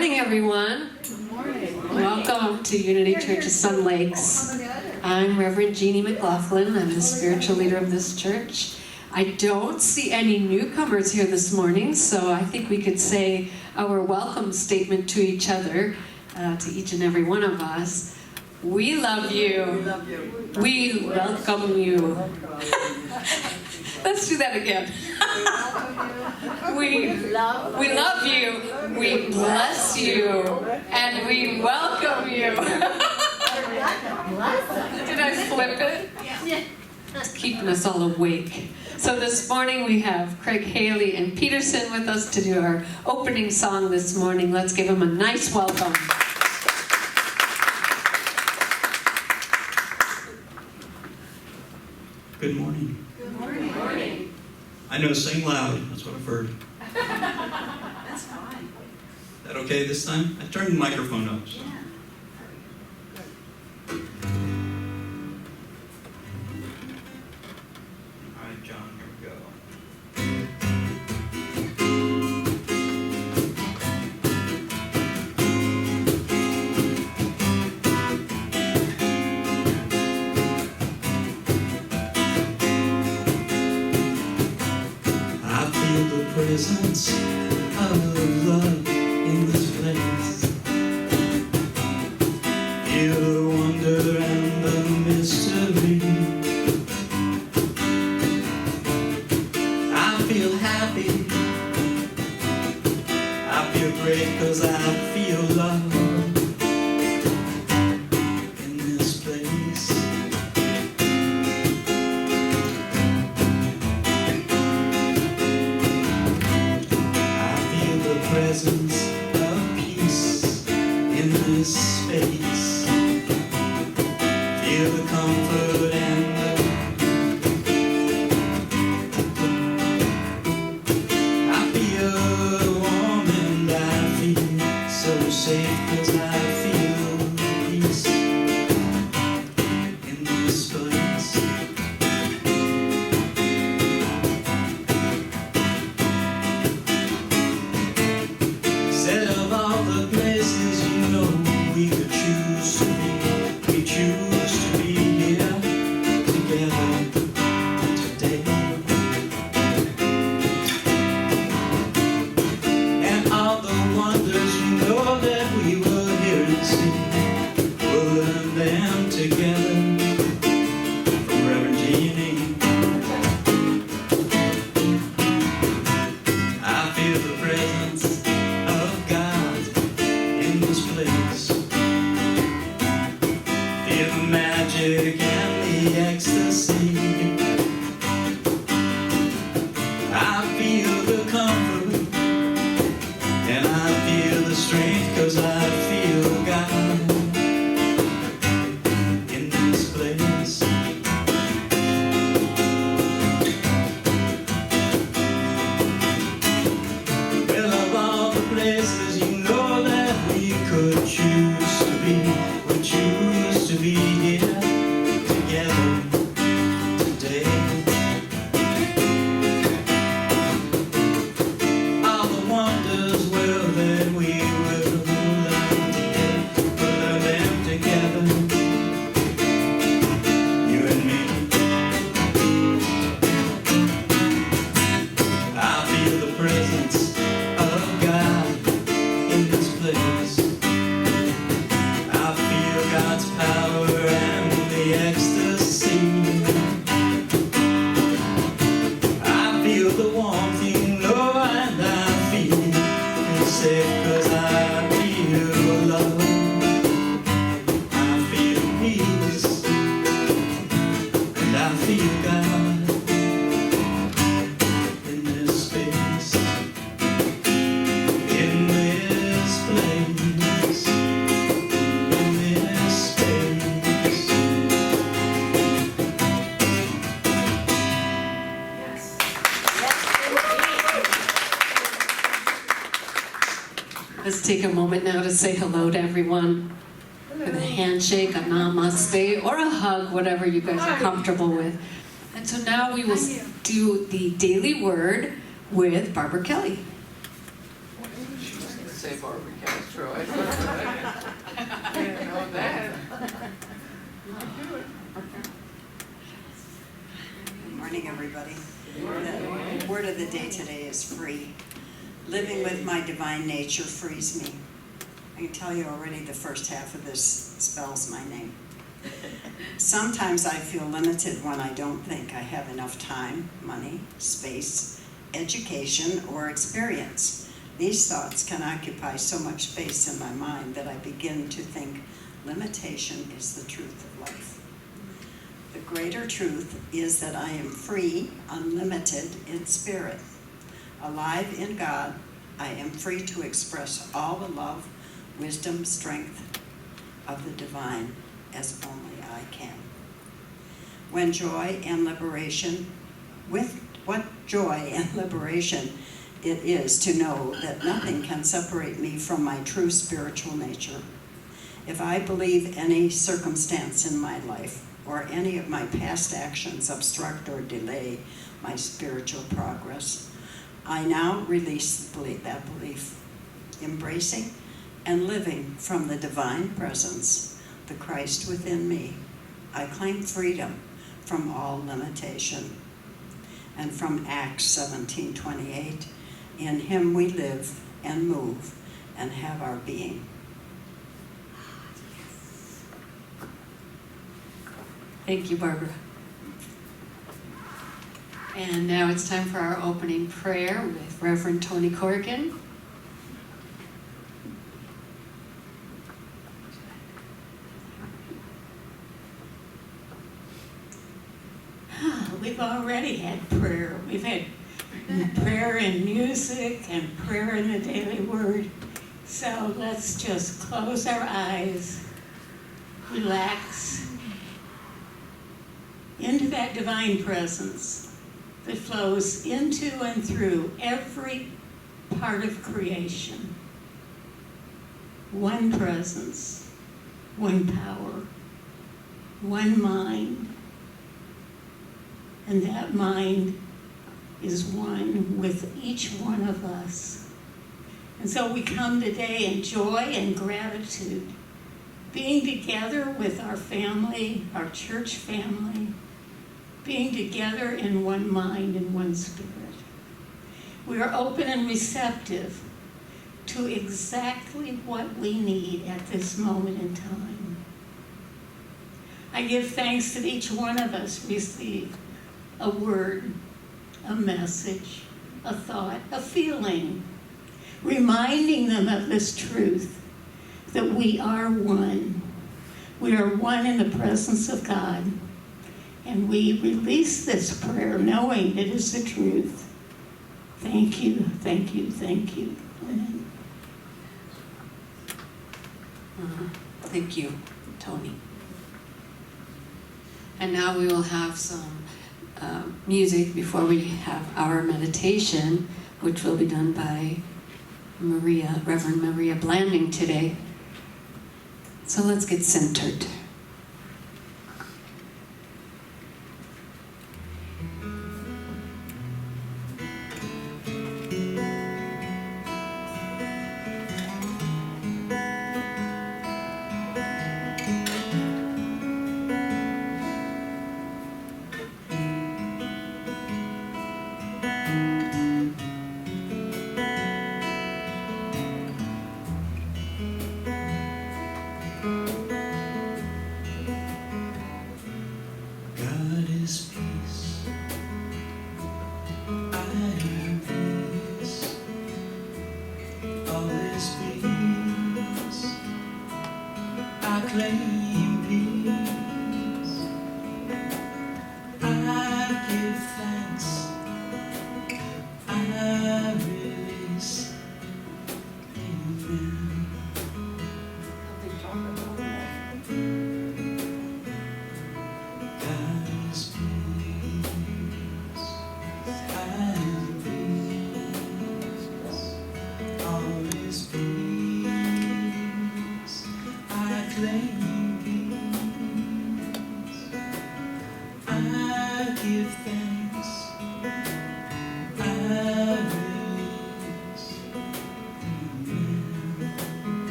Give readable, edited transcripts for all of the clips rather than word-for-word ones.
morning, everyone. Good morning. Welcome to Unity Church of Sun Lakes. I'm Reverend Jeannie McLaughlin. I'm the spiritual leader of this church. I don't see any newcomers here this morning, so I think we could say our welcome statement to each other, to each and every one of us. We love you. We love you. We welcome you. Let's do that again. We love you, we bless you, and we welcome you. Did I flip it? Yeah. It's keeping us all awake. So this morning we have Craig Haley and Peterson with us to do our opening song this morning. Let's give them a nice welcome. Good morning. Good morning. I know, sing loud. That's what I've heard. That's fine. Is that okay this time? I turned the microphone up. So. Yeah. All right, John, here we go. I feel the presence of love in this place. Feel the wonder and the mystery. I feel happy. I feel great 'cause I feel love in this place. I feel the presence of peace in this space. Feel the comfort and I feel warm and I feel so safe 'cause I feel peace in this place. Said of all the places you know we could choose to be, we choose to be here together today. And all the wonders you know that we will hear and see, we'll learn them together from Reverend Jeannie. I feel the presence of God in this place. Feel the magic and the ecstasy. I feel the comfort and I feel the strength 'cause I feel God in this place. Well, of all the places you know that we could choose to be, we choose to be here together today. All the wonders, well, that we will learn today, we'll learn them together, you and me. I feel the presence of God in this place. I feel God's power and the ecstasy. I feel the warmth, you know, and I feel safe 'cause I feel love. I feel peace and I feel God in this space. In this place, in this space. Yes. Let's take a moment now to say hello to everyone with a handshake, a namaste, or a hug, whatever you guys are comfortable with. And so now we will do the daily word with Barbara Kelly. Say Barbara. Castro. I didn't know that. Good morning, everybody. The word of the day today is free. Living with my divine nature frees me. I can tell you already the first half of this spells my name. Sometimes I feel limited when I don't think I have enough time, money, space, education, or experience. These thoughts can occupy so much space in my mind that I begin to think limitation is the truth of life. The greater truth is that I am free, unlimited in spirit. Alive in God, I am free to express all the love, wisdom, strength of the divine as only I can. With what joy and liberation it is to know that nothing can separate me from my true spiritual nature. If I believe any circumstance in my life or any of my past actions obstruct or delay my spiritual progress, I now release that belief, embracing and living from the divine presence, the Christ within me. I claim freedom from all limitation. And from Acts 17:28, in him we live and move and have our being. Thank you, Barbara. And now it's time for our opening prayer with Reverend Tony Corrigan. We've already had prayer. We've had prayer and music and prayer in the daily word. So let's just close our eyes, relax into that divine presence that flows into and through every part of creation. One presence, one power, one mind. And that mind is one with each one of us. And so we come today in joy and gratitude, being together with our family, our church family, being together in one mind and one spirit. We are open and receptive to exactly what we need at this moment in time. I give thanks that each one of us receive a word, a message, a thought, a feeling, reminding them of this truth, that we are one. We are one in the presence of God. And we release this prayer knowing it is the truth. Thank you, thank you, thank you. Amen. Thank you, Tony. And now we will have some music before we have our meditation, which will be done by Reverend Maria Blanding today. So let's get centered.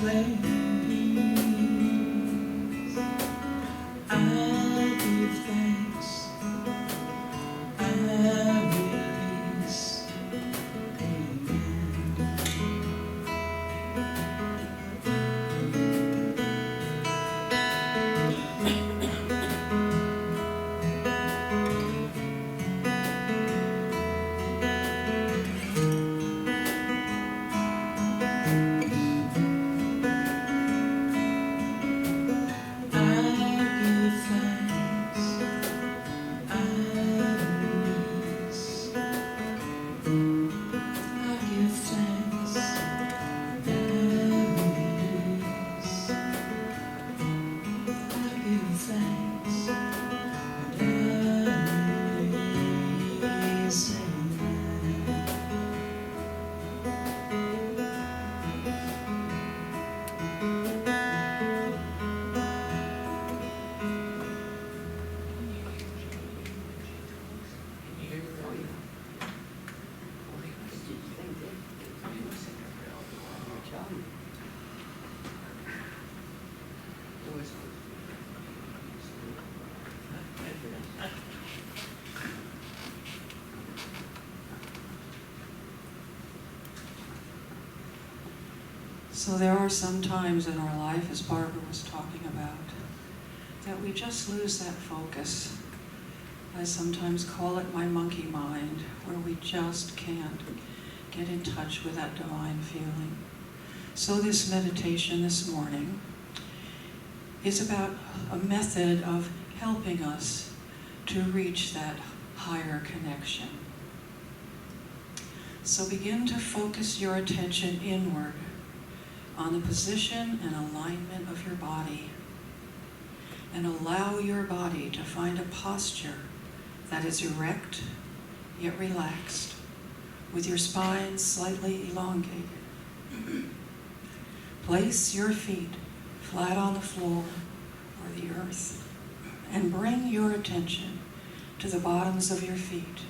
claim peace. I give thanks. I release. So there are some times in our life, as Barbara was talking about, that we just lose that focus. I sometimes call it my monkey mind, where we just can't get in touch with that divine feeling. So this meditation this morning is about a method of helping us to reach that higher connection. So begin to focus your attention inward on the position and alignment of your body, and allow your body to find a posture that is erect yet relaxed, with your spine slightly elongated. Place your feet flat on the floor or the earth, and bring your attention to the bottoms of your feet,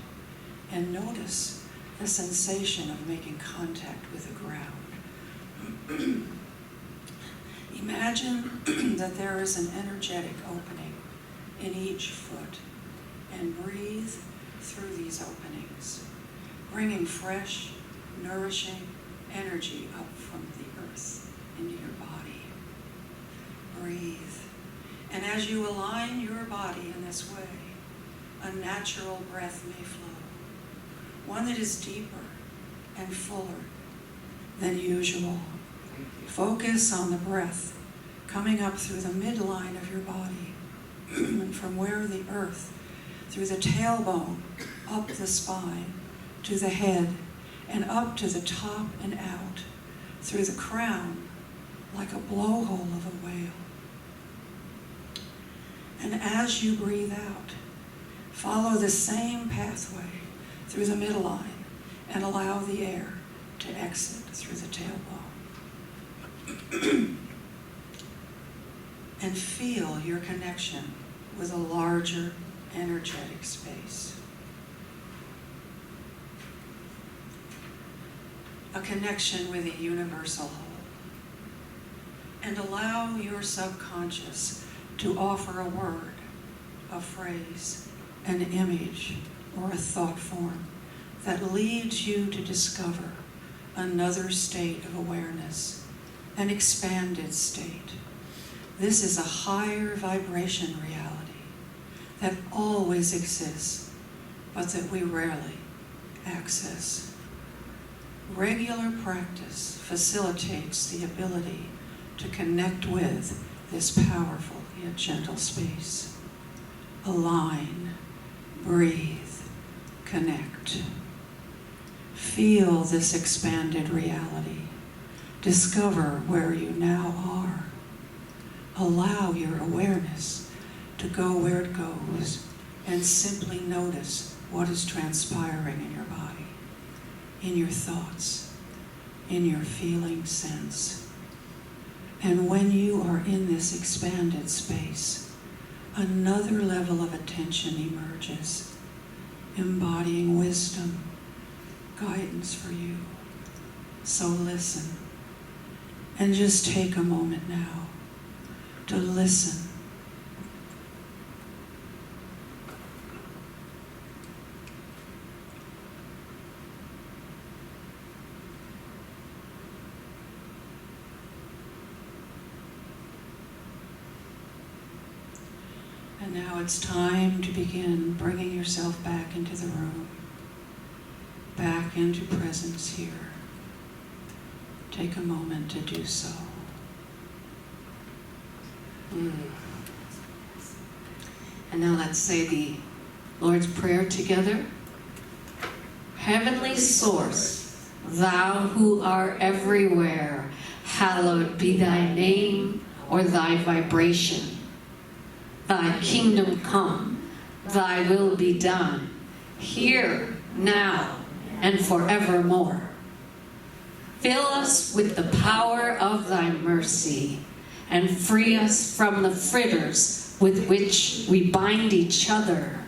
and notice the sensation of making contact with the ground. Imagine that there is an energetic opening in each foot, and breathe through these openings, bringing fresh, nourishing energy up from the earth into your body. Breathe. And as you align your body in this way, a natural breath may flow, one that is deeper and fuller than usual. Focus on the breath coming up through the midline of your body, and from where the earth, through the tailbone, up the spine, to the head, and up to the top and out, through the crown, like a blowhole of a whale. And as you breathe out, follow the same pathway through the midline and allow the air to exit through the tailbone. And feel your connection with a larger energetic space. A connection with a universal whole. And allow your subconscious to offer a word, a phrase, an image, or a thought form that leads you to discover another state of awareness, an expanded state. This is a higher vibration reality that always exists, but that we rarely access. Regular practice facilitates the ability to connect with this powerful yet gentle space. Align, breathe, connect. Feel this expanded reality. Discover where you now are. Allow your awareness to go where it goes, and simply notice what is transpiring in your body, in your thoughts, in your feeling sense. And when you are in this expanded space, another level of attention emerges, embodying wisdom, guidance for you. So listen And just take a moment now to listen. And now it's time to begin bringing yourself back into the room, back into presence here. Take a moment to do so. And now let's say the Lord's Prayer together. Heavenly Source, Thou who art everywhere, hallowed be Thy name or Thy vibration. Thy kingdom come, Thy will be done, here, now, and forevermore. Fill us with the power of Thy mercy, and free us from the fritters with which we bind each other.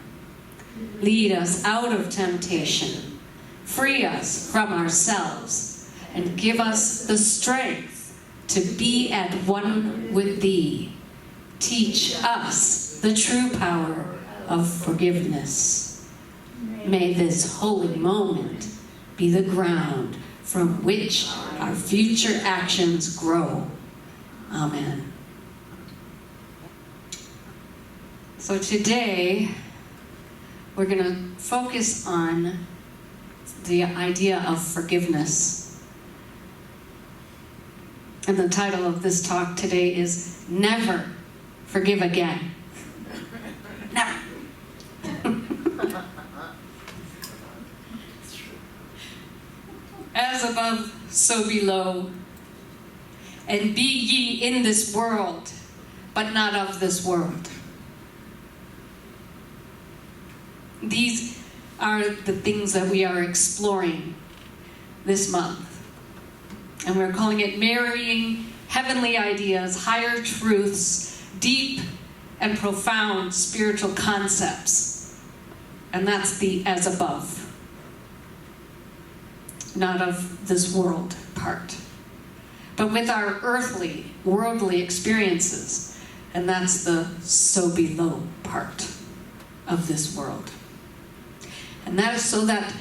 Lead us out of temptation, free us from ourselves, and give us the strength to be at one with Thee. Teach us the true power of forgiveness. May this holy moment be the ground from which our future actions grow. Amen. So today, we're going to focus on the idea of forgiveness. And the title of this talk today is Never Forgive Again. Never. As above, so below. And be ye in this world, but not of this world. These are the things that we are exploring this month. And we're calling it Marrying Heavenly Ideas, Higher Truths, Deep and Profound Spiritual Concepts. And that's the as above, not of this world part. But with our earthly, worldly experiences, and that's the so below part of this world. And that is so that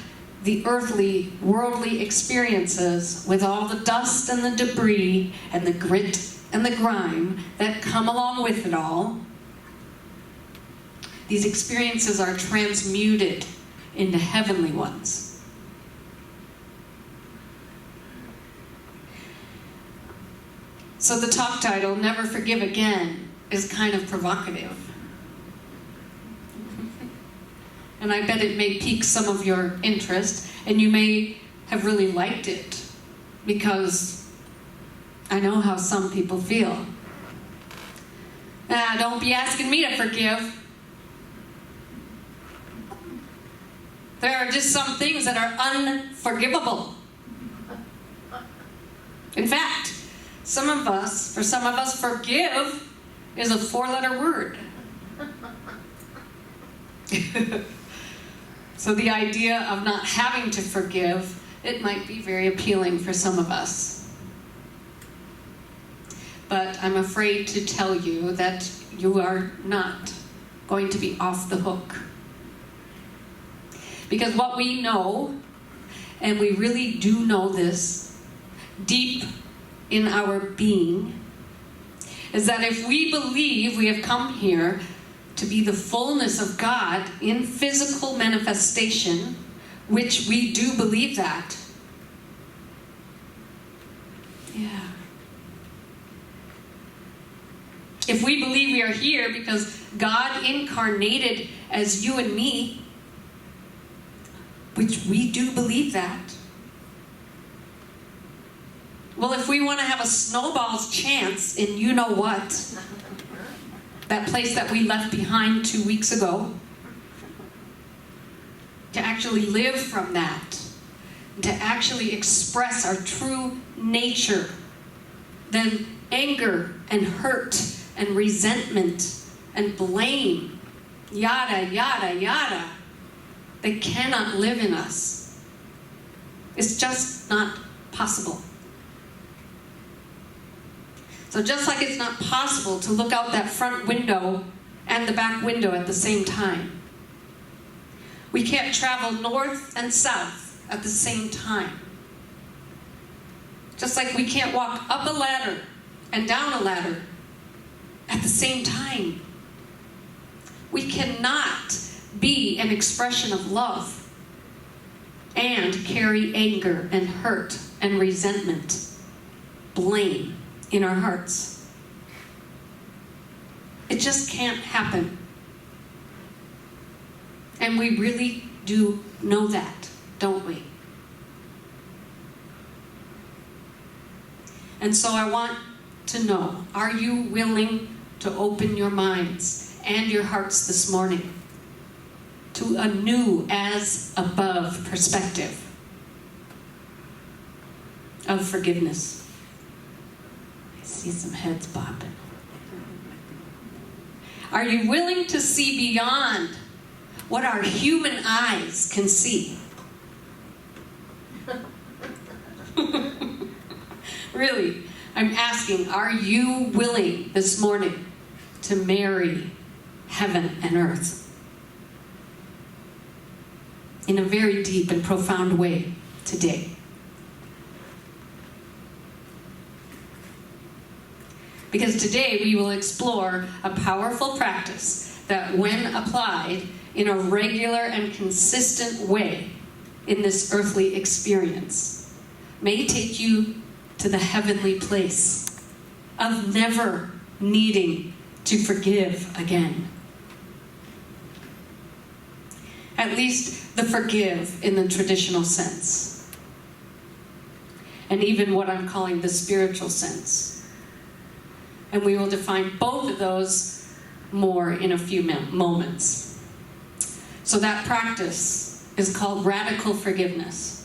the earthly, worldly experiences, with all the dust and the debris and the grit and the grime that come along with it all, these experiences are transmuted into heavenly ones. So the talk title, Never Forgive Again, is kind of provocative. And I bet it may pique some of your interest, and you may have really liked it, because I know how some people feel. Don't be asking me to forgive. There are just some things that are unforgivable. In fact, for some of us, forgive is a 4-letter word. So the idea of not having to forgive, it might be very appealing for some of us. But I'm afraid to tell you that you are not going to be off the hook. Because what we know, and we really do know this deep in our being, is that if we believe we have come here to be the fullness of God in physical manifestation, which we do believe that. Yeah. If we believe we are here because God incarnated as you and me, which we do believe that. Well, if we want to have a snowball's chance in you know what, that place that we left behind 2 weeks ago, to actually live from that, to actually express our true nature, then anger and hurt and resentment and blame, yada, yada, yada, they cannot live in us. It's just not possible. So just like it's not possible to look out that front window and the back window at the same time, we can't travel north and south at the same time. Just like we can't walk up a ladder and down a ladder at the same time. We cannot be an expression of love and carry anger and hurt and resentment, blame in our hearts. It just can't happen. And we really do know that, don't we? And so I want to know, are you willing to open your minds and your hearts this morning to a new as above perspective of forgiveness? I see some heads bobbing. Are you willing to see beyond what our human eyes can see? Really, I'm asking, are you willing this morning to marry heaven and earth in a very deep and profound way today? Because today we will explore a powerful practice that, when applied in a regular and consistent way in this earthly experience, may take you to the heavenly place of never needing to forgive again. At least the forgive in the traditional sense. And even what I'm calling the spiritual sense. And we will define both of those more in a few moments. So that practice is called radical forgiveness.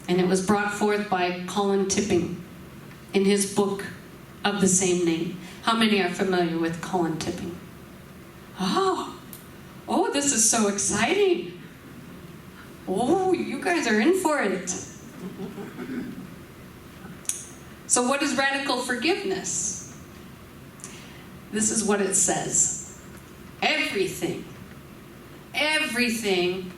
And it was brought forth by Colin Tipping in his book of the same name. How many are familiar with Colin Tipping? Oh, this is so exciting. Oh, you guys are in for it. So what is radical forgiveness? This is what it says. Everything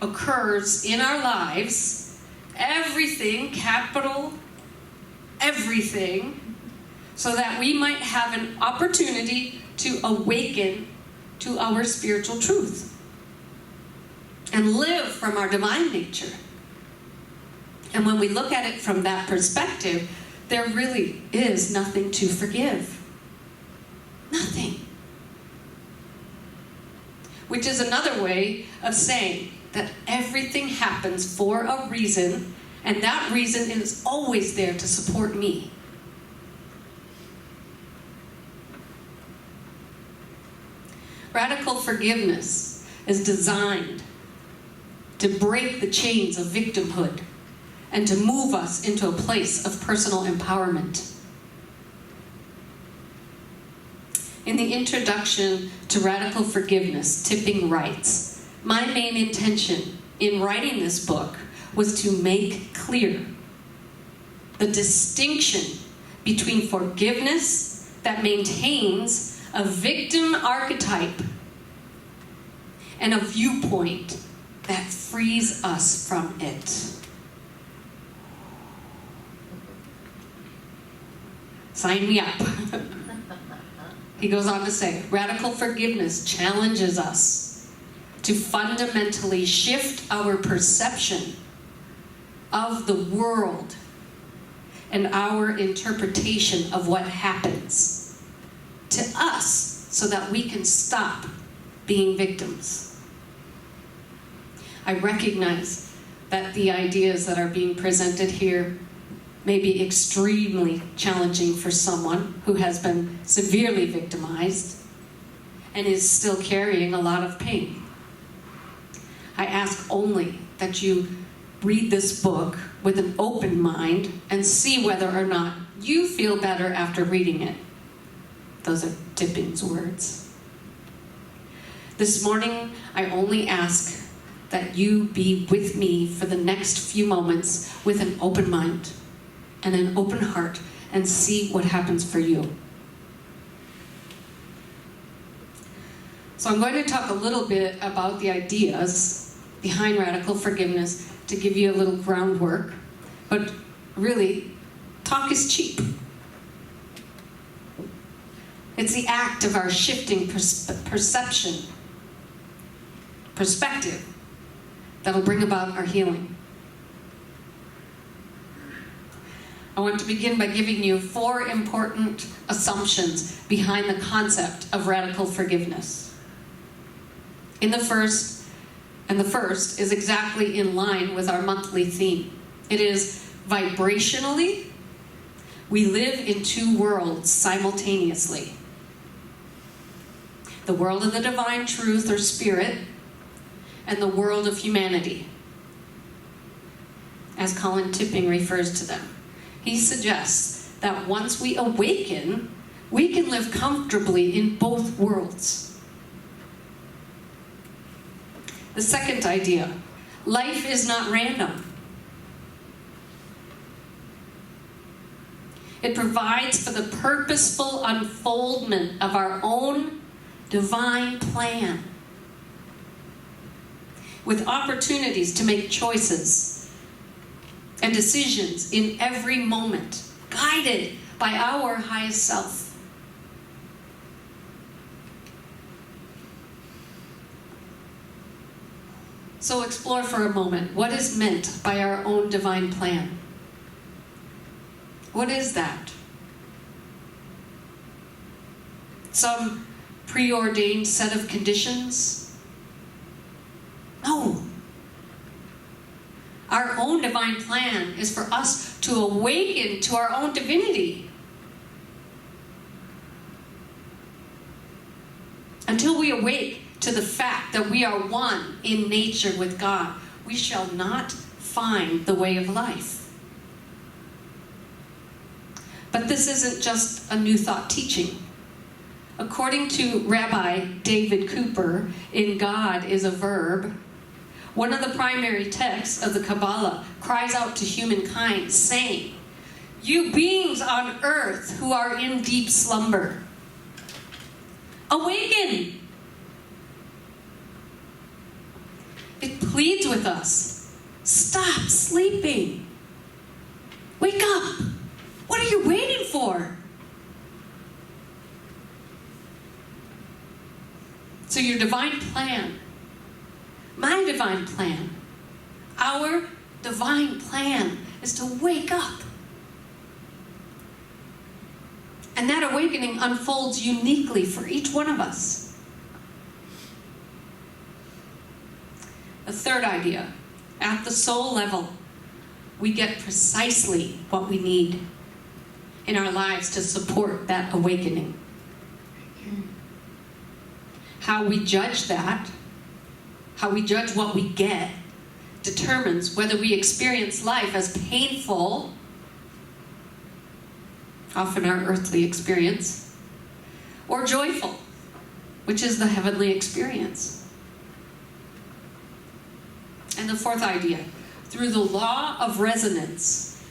occurs in our lives. Everything, capital everything, so that we might have an opportunity to awaken to our spiritual truth and live from our divine nature. And when we look at it from that perspective, there really is nothing to forgive. Nothing. Which is another way of saying that everything happens for a reason, and that reason is always there to support me. Radical forgiveness is designed to break the chains of victimhood and to move us into a place of personal empowerment. In the introduction to Radical Forgiveness, Tipping writes, "My main intention in writing this book was to make clear the distinction between forgiveness that maintains a victim archetype and a viewpoint that frees us from it." Sign me up. He goes on to say, radical forgiveness challenges us to fundamentally shift our perception of the world and our interpretation of what happens to us so that we can stop being victims. I recognize that the ideas that are being presented here may be extremely challenging for someone who has been severely victimized and is still carrying a lot of pain. I ask only that you read this book with an open mind and see whether or not you feel better after reading it. Those are Tipping's words. This morning, I only ask that you be with me for the next few moments with an open mind and an open heart and see what happens for you. So I'm going to talk a little bit about the ideas behind radical forgiveness to give you a little groundwork. But really, talk is cheap. It's the act of our shifting perceptive, that'll bring about our healing. I want to begin by giving you 4 important assumptions behind the concept of radical forgiveness. The first is exactly in line with our monthly theme. It is vibrationally, we live in 2 worlds simultaneously. The world of the divine truth or spirit, and the world of humanity, as Colin Tipping refers to them. He suggests that once we awaken, we can live comfortably in both worlds. The second idea, life is not random. It provides for the purposeful unfoldment of our own divine plan, with opportunities to make choices and decisions in every moment, guided by our highest self. So explore for a moment what is meant by our own divine plan. What is that? Some preordained set of conditions? No. Our own divine plan is for us to awaken to our own divinity. Until we awake to the fact that we are one in nature with God, we shall not find the way of life. But this isn't just a New Thought teaching. According to Rabbi David Cooper in God is a Verb, one of the primary texts of the Kabbalah cries out to humankind, saying, "You beings on earth who are in deep slumber, awaken!" It pleads with us, stop sleeping. Wake up! What are you waiting for? So your divine plan, my divine plan, our divine plan is to wake up. And that awakening unfolds uniquely for each one of us. The third idea, at the soul level, we get precisely what we need in our lives to support that awakening. How we judge that, how we judge what we get, determines whether we experience life as painful, often our earthly experience, or joyful, which is the heavenly experience. And the fourth idea, through the law of resonance,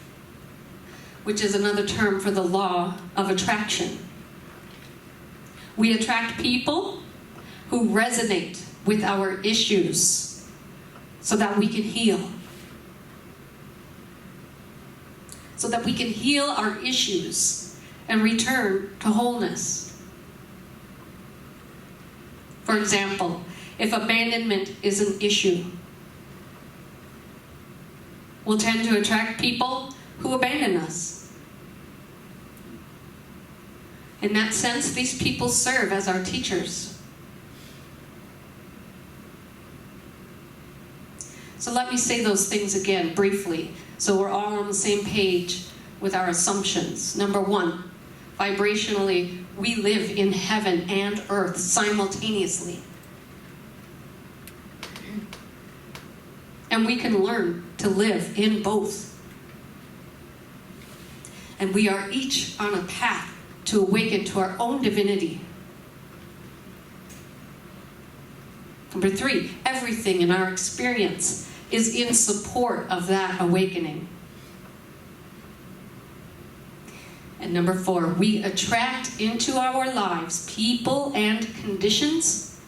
which is another term for the law of attraction, we attract people who resonate with our issues so that we can heal. So that we can heal our issues and return to wholeness. For example, if abandonment is an issue, we'll tend to attract people who abandon us. In that sense, these people serve as our teachers. So let me say those things again briefly, so we're all on the same page with our assumptions. Number one, vibrationally, we live in heaven and earth simultaneously. And we can learn to live in both. And we are each on a path to awaken to our own divinity. Number three, everything in our experience is in support of that awakening. And number 4, we attract into our lives people and conditions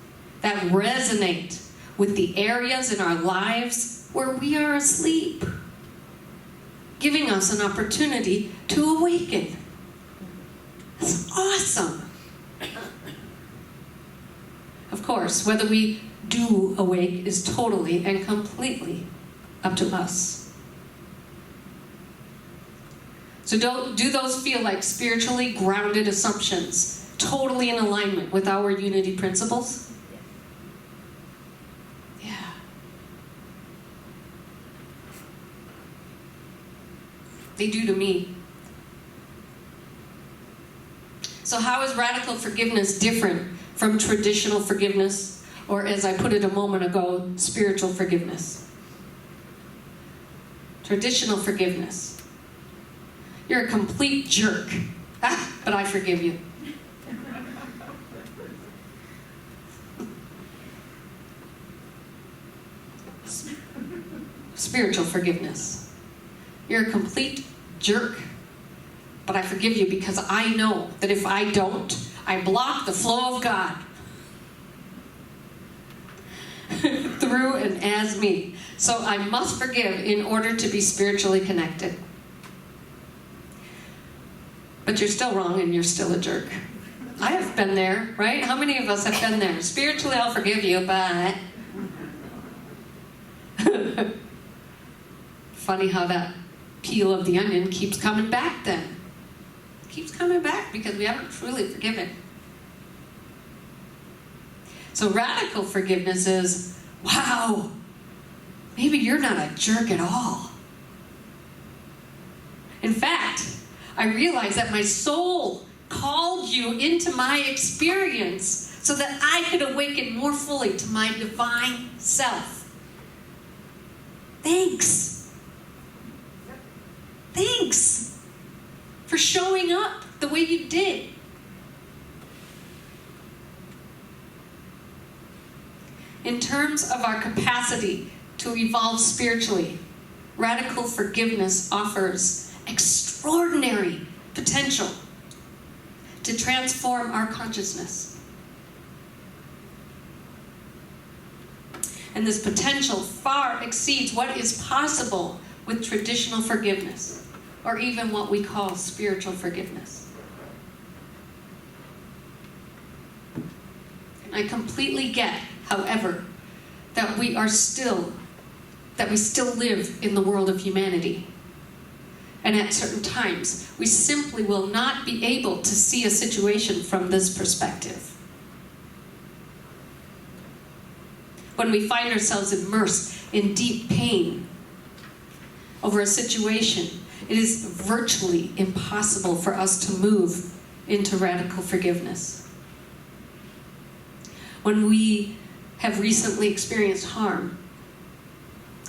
that resonate with the areas in our lives where we are asleep, giving us an opportunity to awaken. That's awesome. Of course, whether we do awake is totally and completely up to us. So do those feel like spiritually grounded assumptions, totally in alignment with our unity principles? Yeah. They do to me. So how is radical forgiveness different from traditional forgiveness, or as I put it a moment ago, spiritual forgiveness? Traditional forgiveness. You're a complete jerk, but I forgive you. Spiritual forgiveness. You're a complete jerk, but I forgive you because I know that if I don't, I block the flow of God through and as me. So I must forgive in order to be spiritually connected. But you're still wrong and you're still a jerk. I have been there, right? How many of us have been there? Spiritually, I'll forgive you, but... Funny how that peel of the onion keeps coming back then. Keeps coming back because we haven't truly forgiven. So radical forgiveness is, wow, maybe you're not a jerk at all. In fact, I realized that my soul called you into my experience so that I could awaken more fully to my divine self. Thanks. Thanks for showing up the way you did. In terms of our capacity to evolve spiritually, radical forgiveness offers extraordinary potential to transform our consciousness. And this potential far exceeds what is possible with traditional forgiveness, or even what we call spiritual forgiveness. And I completely get, however, that we still live in the world of humanity. And at certain times, we simply will not be able to see a situation from this perspective. When we find ourselves immersed in deep pain over a situation, it is virtually impossible for us to move into radical forgiveness. When we have recently experienced harm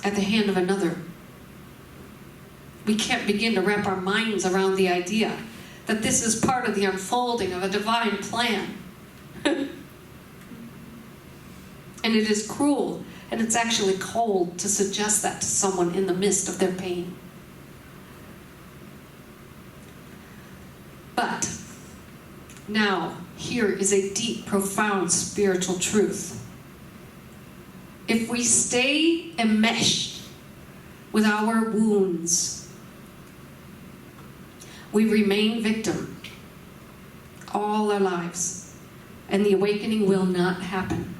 at the hand of another, we can't begin to wrap our minds around the idea that this is part of the unfolding of a divine plan. And it is cruel, and it's actually cold to suggest that to someone in the midst of their pain. But now, here is a deep, profound spiritual truth. If we stay enmeshed with our wounds, we remain victim all our lives, and the awakening will not happen.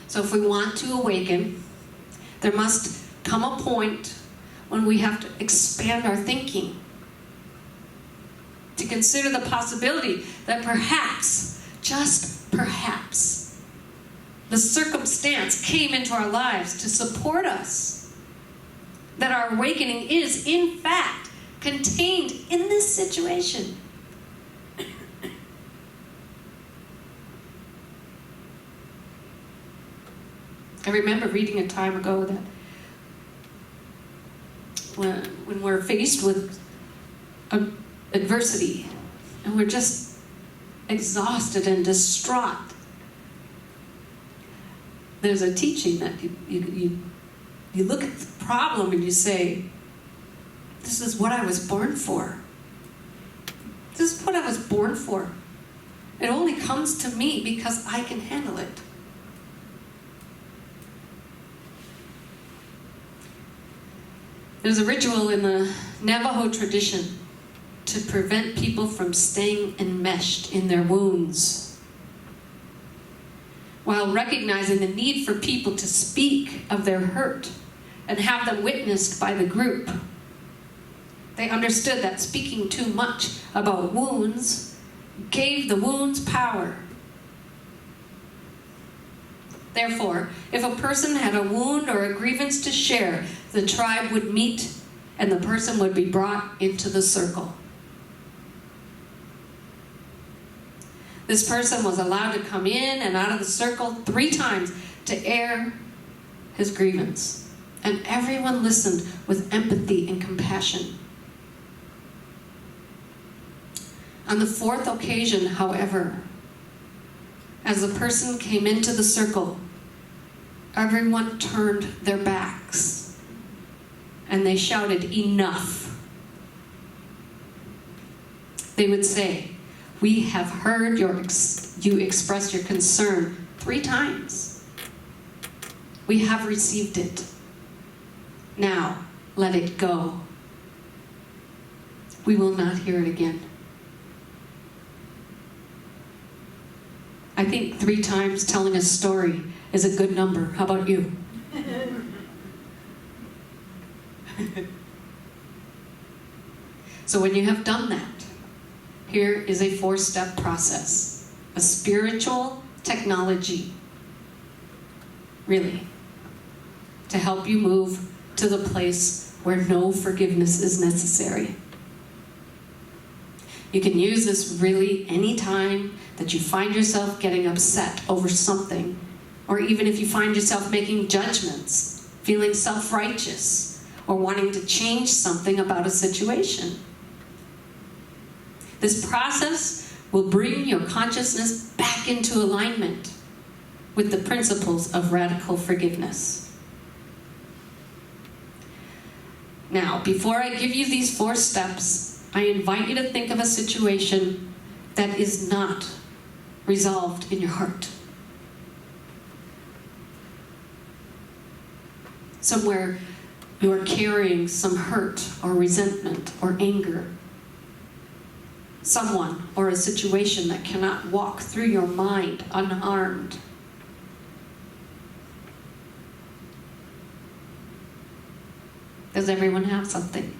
So if we want to awaken, there must come a point when we have to expand our thinking, to consider the possibility that perhaps, just perhaps, the circumstance came into our lives to support us. That our awakening is, in fact, contained in this situation. I remember reading a time ago that when we're faced with adversity and we're just exhausted and distraught, there's a teaching that you You look at the problem and you say, this is what I was born for. This is what I was born for. It only comes to me because I can handle it. There's a ritual in the Navajo tradition to prevent people from staying enmeshed in their wounds, while recognizing the need for people to speak of their hurt and have them witnessed by the group. They understood that speaking too much about wounds gave the wounds power. Therefore, if a person had a wound or a grievance to share, the tribe would meet and the person would be brought into the circle. This person was allowed to come in and out of the circle 3 times to air his grievance. And everyone listened with empathy and compassion. On the 4th occasion, however, as the person came into the circle, everyone turned their backs and they shouted, "Enough." They would say, "We have heard you express your concern 3 times. We have received it. Now, let it go. We will not hear it again." I think 3 times telling a story is a good number. How about you? So when you have done that, here is a 4-step process. A spiritual technology, really, to help you move to the place where no forgiveness is necessary. You can use this really anytime that you find yourself getting upset over something, or even if you find yourself making judgments, feeling self-righteous, or wanting to change something about a situation. This process will bring your consciousness back into alignment with the principles of radical forgiveness. Now, before I give you these 4 steps, I invite you to think of a situation that is not resolved in your heart. Somewhere you are carrying some hurt or resentment or anger. Someone or a situation that cannot walk through your mind unharmed. Does everyone have something?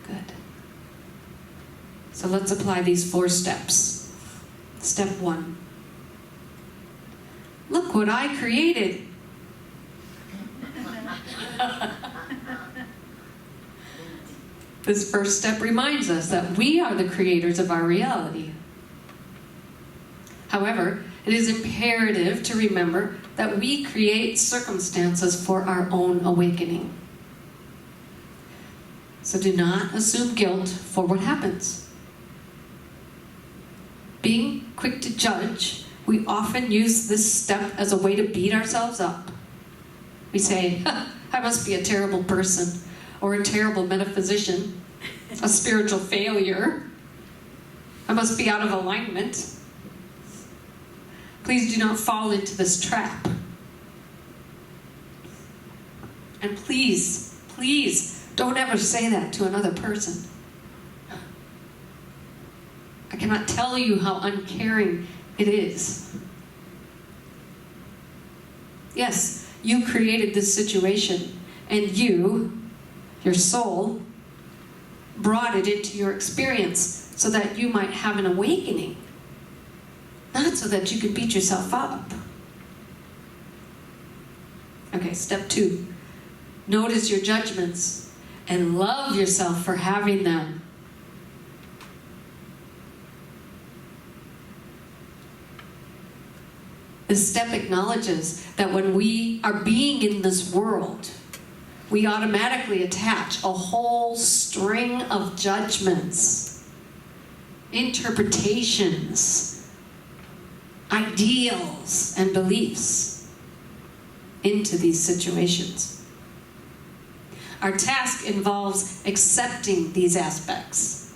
Good. So let's apply these 4 steps. Step 1. Look what I created. This first step reminds us that we are the creators of our reality. However, it is imperative to remember that we create circumstances for our own awakening. So do not assume guilt for what happens. Being quick to judge, we often use this step as a way to beat ourselves up. We say, I must be a terrible person, or a terrible metaphysician, a spiritual failure. I must be out of alignment. Please do not fall into this trap. And please, please, don't ever say that to another person. I cannot tell you how uncaring it is. Yes, you created this situation, and you, your soul, brought it into your experience so that you might have an awakening, not so that you could beat yourself up. Okay, step 2. Notice your judgments and love yourself for having them. This step acknowledges that when we are being in this world, we automatically attach a whole string of judgments, interpretations, ideals, and beliefs. into these situations. Our task involves accepting these aspects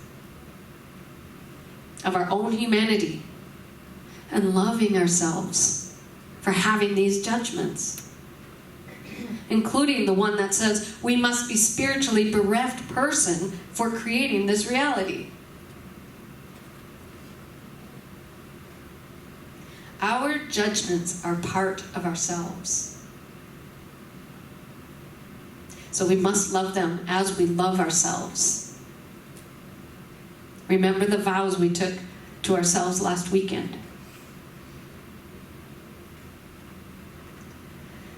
of our own humanity and loving ourselves for having these judgments, including the one that says we must be spiritually bereft person for creating this reality. Our judgments are part of ourselves. So we must love them as we love ourselves. Remember the vows we took to ourselves last weekend.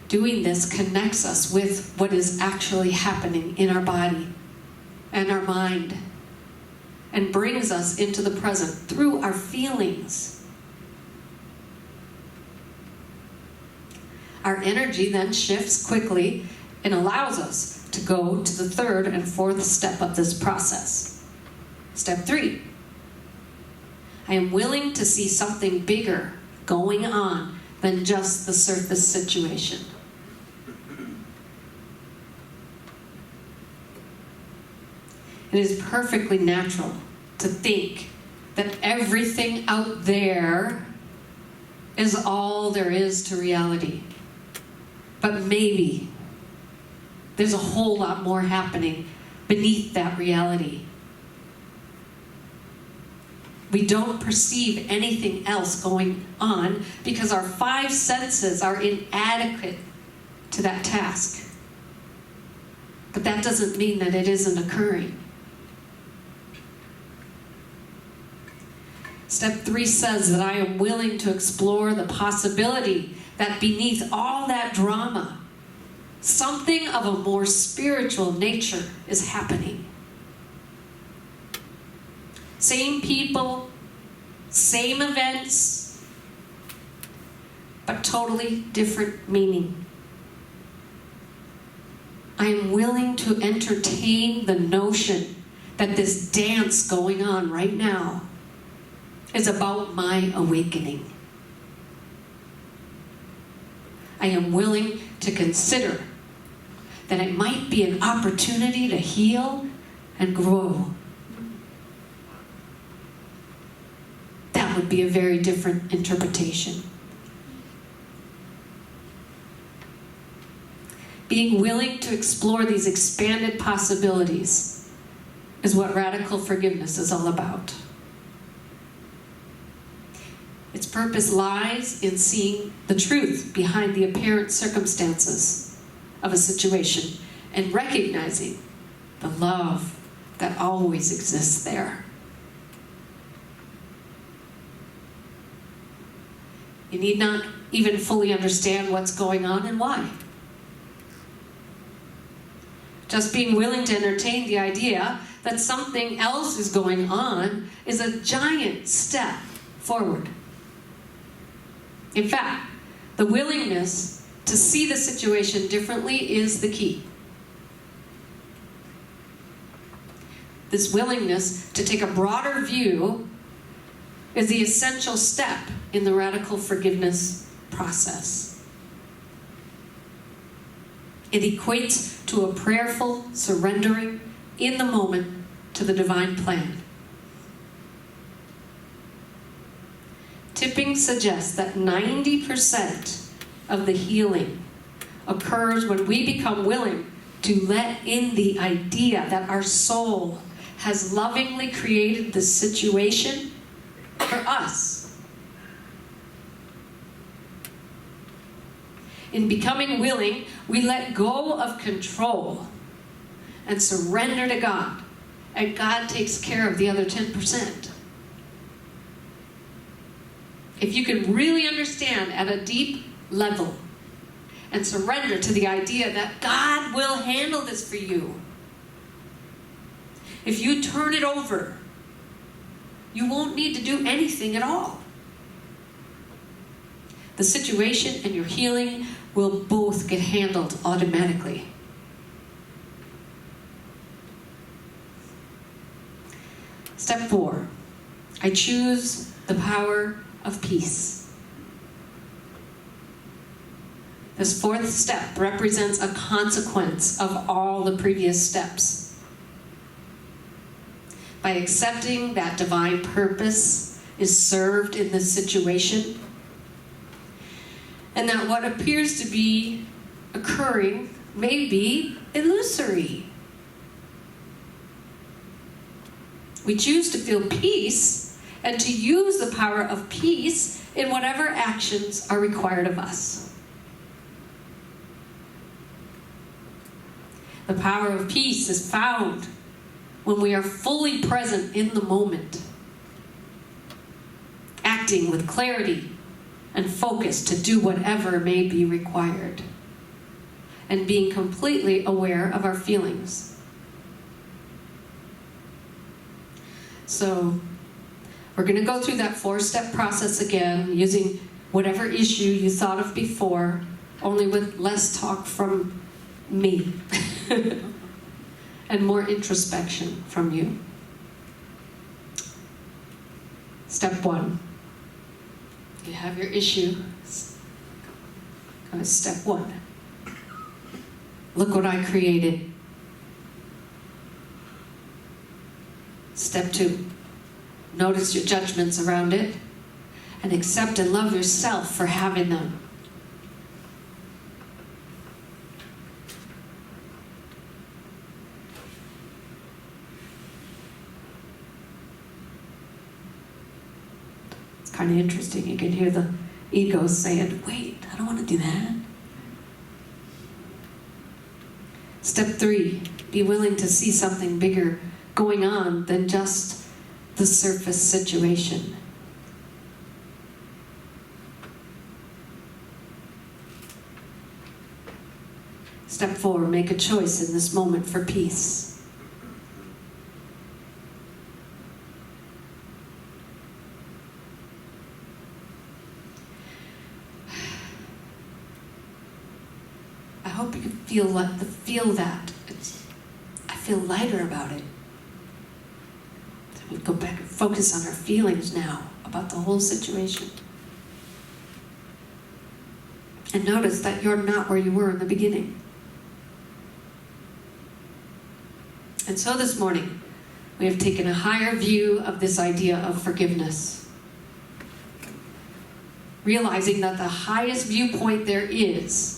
Doing this connects us with what is actually happening in our body and our mind, and brings us into the present through our feelings. Our energy then shifts quickly and allows us to go to the third and fourth step of this process. Step 3. I am willing to see something bigger going on than just the surface situation. It is perfectly natural to think that everything out there is all there is to reality. But maybe there's a whole lot more happening beneath that reality. We don't perceive anything else going on because our 5 senses are inadequate to that task. But that doesn't mean that it isn't occurring. Step 3 says that I am willing to explore the possibility that beneath all that drama, something of a more spiritual nature is happening. Same people, same events, but totally different meaning. I am willing to entertain the notion that this dance going on right now is about my awakening. I am willing to consider that it might be an opportunity to heal and grow. That would be a very different interpretation. Being willing to explore these expanded possibilities is what radical forgiveness is all about. Its purpose lies in seeing the truth behind the apparent circumstances of a situation and recognizing the love that always exists there. You need not even fully understand what's going on and why. Just being willing to entertain the idea that something else is going on is a giant step forward. In fact, the willingness to see the situation differently is the key. This willingness to take a broader view is the essential step in the radical forgiveness process. It equates to a prayerful surrendering in the moment to the divine plan. Tipping suggests that 90% of the healing occurs when we become willing to let in the idea that our soul has lovingly created the situation for us. In becoming willing, we let go of control and surrender to God, and God takes care of the other 10%. If you can really understand at a deep level and surrender to the idea that God will handle this for you, if you turn it over, you won't need to do anything at all. The situation and your healing will both get handled automatically. Step 4, I choose the power of peace. This fourth step represents a consequence of all the previous steps. By accepting that divine purpose is served in this situation, and that what appears to be occurring may be illusory. We choose to feel peace and to use the power of peace in whatever actions are required of us. The power of peace is found when we are fully present in the moment, acting with clarity and focus to do whatever may be required, and being completely aware of our feelings. So, we're going to go through that 4-step process again, using whatever issue you thought of before, only with less talk from me and more introspection from you. Step 1. You have your issue. Step 1. Look what I created. Step 2. Notice your judgments around it and accept and love yourself for having them. It's kind of interesting. You can hear the ego saying, wait, I don't want to do that. Step 3, be willing to see something bigger going on than just the surface situation. Step 4, make a choice in this moment for peace. I hope you can feel that. I feel lighter about it. We go back and focus on our feelings now about the whole situation. And notice that you're not where you were in the beginning. And so this morning, we have taken a higher view of this idea of forgiveness. Realizing that the highest viewpoint there is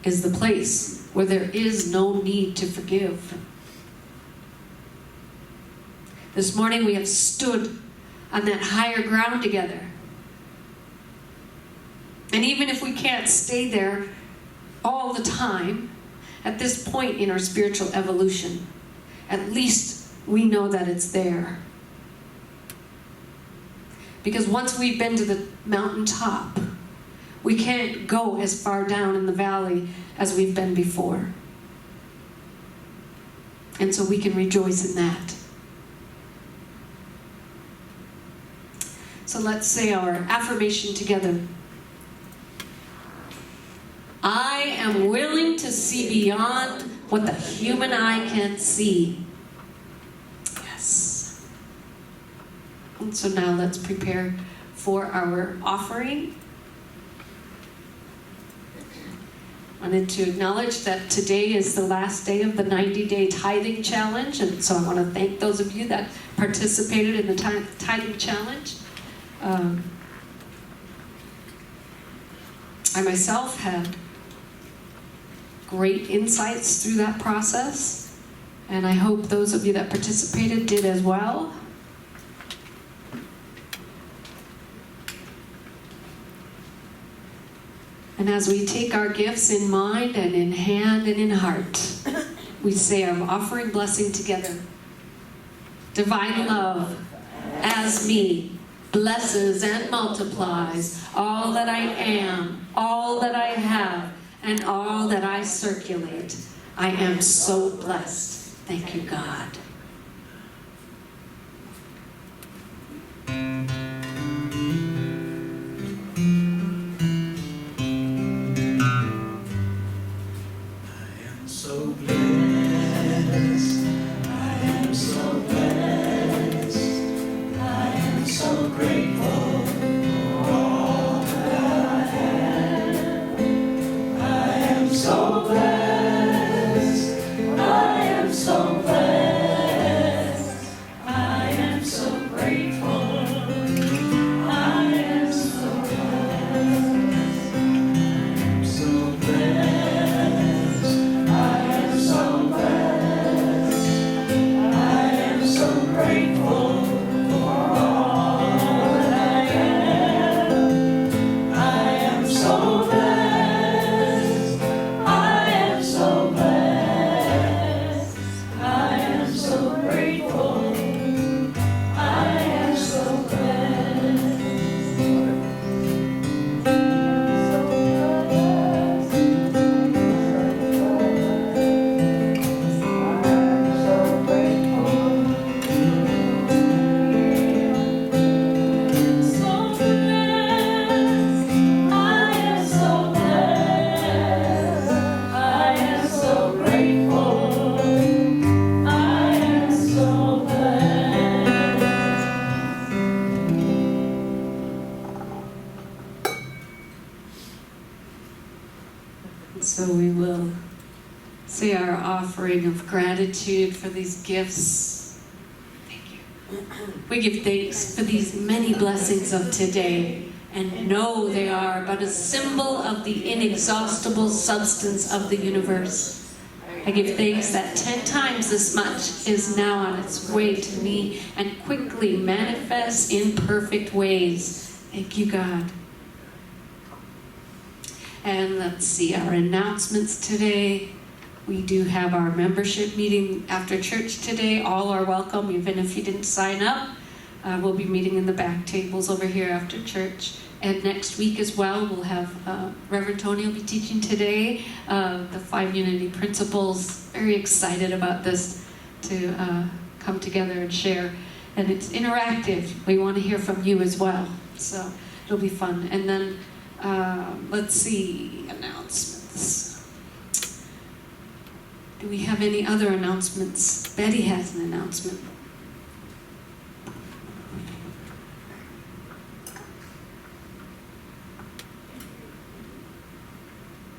the place where there is no need to forgive. This morning we have stood on that higher ground together. And even if we can't stay there all the time, at this point in our spiritual evolution, at least we know that it's there. Because once we've been to the mountaintop, we can't go as far down in the valley as we've been before. And so we can rejoice in that. So let's say our affirmation together. I am willing to see beyond what the human eye can see. Yes. And so now let's prepare for our offering. I wanted to acknowledge that today is the last day of the 90-day tithing challenge, and so I want to thank those of you that participated in the tithing challenge. I myself had great insights through that process, and I hope those of you that participated did as well. And as we take our gifts in mind and in hand and in heart, we say our offering blessing together. Divine love, as me, blesses and multiplies all that I am, all that I have, and all that I circulate. I am so blessed. Thank you, God. So blessed, I am so blessed, I am so grateful for all that I have. say our offering of gratitude for these gifts. Thank you. We give thanks for these many blessings of today, and know they are but a symbol of the inexhaustible substance of the universe. I give thanks that 10 times this much is now on its way to me and quickly manifests in perfect ways. Thank you, God. And let's see, our announcements today. We do have our membership meeting after church today. All are welcome, even if you didn't sign up. We'll be meeting in the back tables over here after church. And next week as well, we'll have Reverend Tony will be teaching today the 5 Unity Principles. Very excited about this to come together and share. And it's interactive. We want to hear from you as well. So it'll be fun. And then, let's see, announcements. Do we have any other announcements? Betty has an announcement.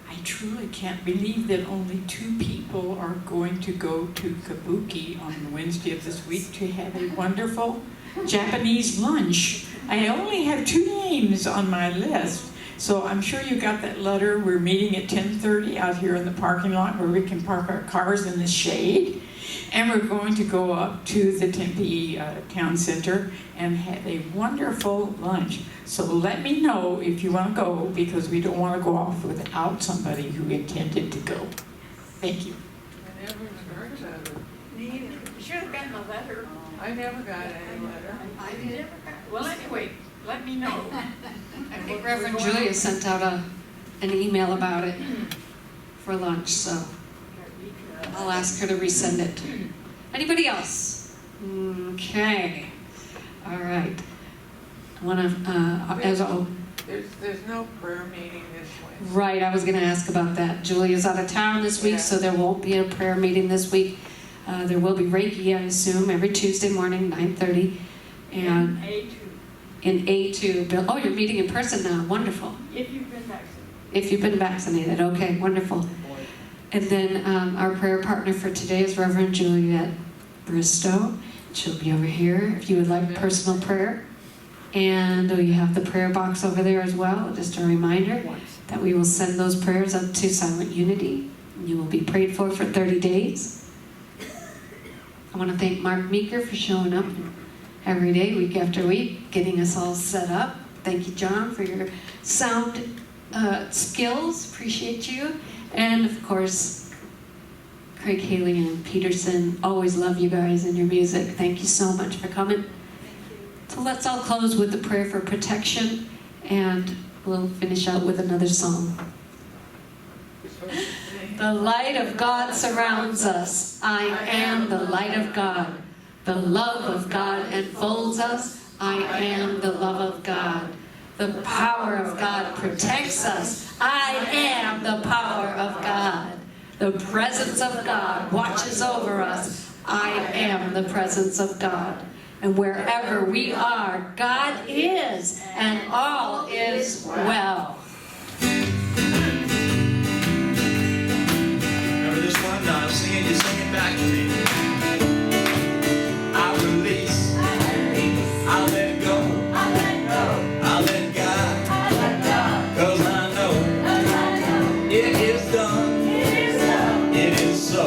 I truly can't believe that only 2 people are going to go to Kabuki on Wednesday of this week to have a wonderful Japanese lunch. I only have 2 names on my list, so I'm sure you got that letter. We're meeting at 10:30 out here in the parking lot where we can park our cars in the shade. And we're going to go up to the Tempe Town Center and have a wonderful lunch. So let me know if you want to go, because we don't want to go off without somebody who intended to go. Thank you. I never even heard of it. You should have gotten a letter. I never got any letter. I did. Well, anyway, let me know. I think Reverend Julia sent out an email about it for lunch, so I'll ask her to resend it. Anybody else? Okay. All right. I want to, There's no prayer meeting this Wednesday. right, I was going to ask about that. Julia's out of town this week, so there won't be a prayer meeting this week. There will be Reiki, I assume, every Tuesday morning, 9:30. And A2. in A2. Oh, you're meeting in person now. Wonderful. If you've been vaccinated. If you've been vaccinated. Okay, wonderful. And then our prayer partner for today is Reverend Juliet Bristow. She'll be over here if you would like personal prayer. And we have the prayer box over there as well. Just a reminder that we will send those prayers up to Silent Unity. You will be prayed for 30 days. I want to thank Mark Meeker for showing up every day, week after week, getting us all set up. Thank you, John, for your sound skills. Appreciate you. And of course, Craig Haley and Peterson. Always love you guys and your music. Thank you so much for coming. So let's all close with a prayer for protection, and we'll finish out with another song. The light of God surrounds us. I am the light of God. The love of God enfolds us. I am the love of God. The power of God protects us. I am the power of God. The presence of God watches over us. I am the presence of God. And wherever we are, God is, and all is well. Remember this one? Sing it, you sing it back to me. I release, I let go, I let God, 'cause I know it is done, it is so.